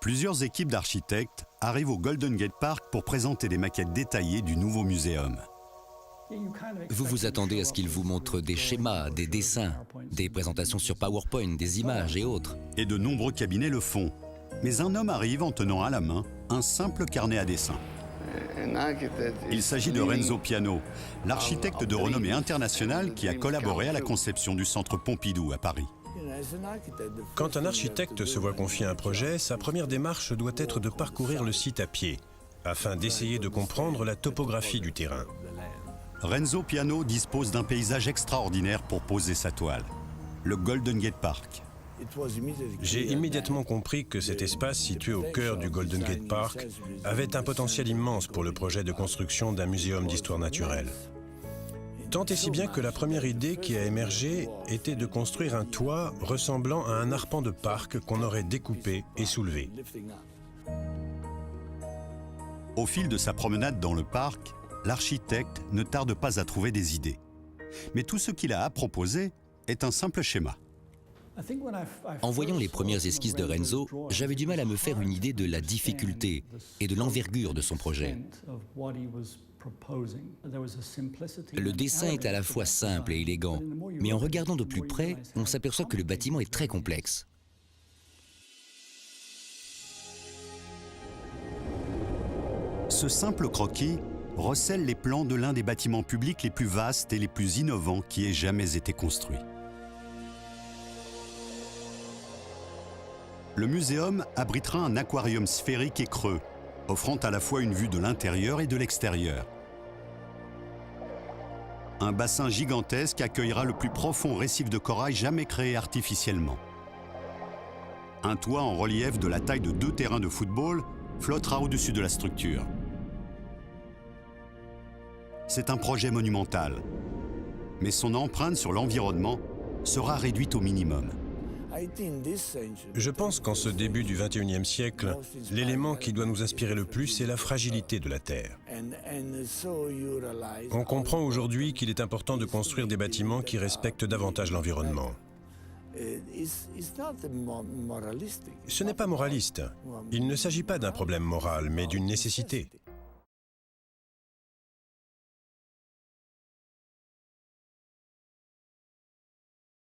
Plusieurs équipes d'architectes arrivent au Golden Gate Park pour présenter des maquettes détaillées du nouveau muséum. Vous vous attendez à ce qu'ils vous montrent des schémas, des dessins, des présentations sur PowerPoint, des images et autres. Et de nombreux cabinets le font. Mais un homme arrive en tenant à la main un simple carnet à dessin. Il s'agit de Renzo Piano, l'architecte de renommée internationale qui a collaboré à la conception du centre Pompidou à Paris. Quand un architecte se voit confier un projet, sa première démarche doit être de parcourir le site à pied, afin d'essayer de comprendre la topographie du terrain. Renzo Piano dispose d'un paysage extraordinaire pour poser sa toile, le Golden Gate Park. J'ai immédiatement compris que cet espace situé au cœur du Golden Gate Park avait un potentiel immense pour le projet de construction d'un muséum d'histoire naturelle. Tant et si bien que la première idée qui a émergé était de construire un toit ressemblant à un arpent de parc qu'on aurait découpé et soulevé. Au fil de sa promenade dans le parc, l'architecte ne tarde pas à trouver des idées. Mais tout ce qu'il a à proposer est un simple schéma. En voyant les premières esquisses de Renzo, j'avais du mal à me faire une idée de la difficulté et de l'envergure de son projet. Le dessin est à la fois simple et élégant, mais en regardant de plus près, on s'aperçoit que le bâtiment est très complexe. Ce simple croquis recèle les plans de l'un des bâtiments publics les plus vastes et les plus innovants qui ait jamais été construit. Le muséum abritera un aquarium sphérique et creux, offrant à la fois une vue de l'intérieur et de l'extérieur. Un bassin gigantesque accueillera le plus profond récif de corail jamais créé artificiellement. Un toit en relief de la taille de 2 terrains de football flottera au-dessus de la structure. C'est un projet monumental, mais son empreinte sur l'environnement sera réduite au minimum. Je pense qu'en ce début du XXIe siècle, l'élément qui doit nous inspirer le plus est la fragilité de la Terre. On comprend aujourd'hui qu'il est important de construire des bâtiments qui respectent davantage l'environnement. Ce n'est pas moraliste. Il ne s'agit pas d'un problème moral, mais d'une nécessité.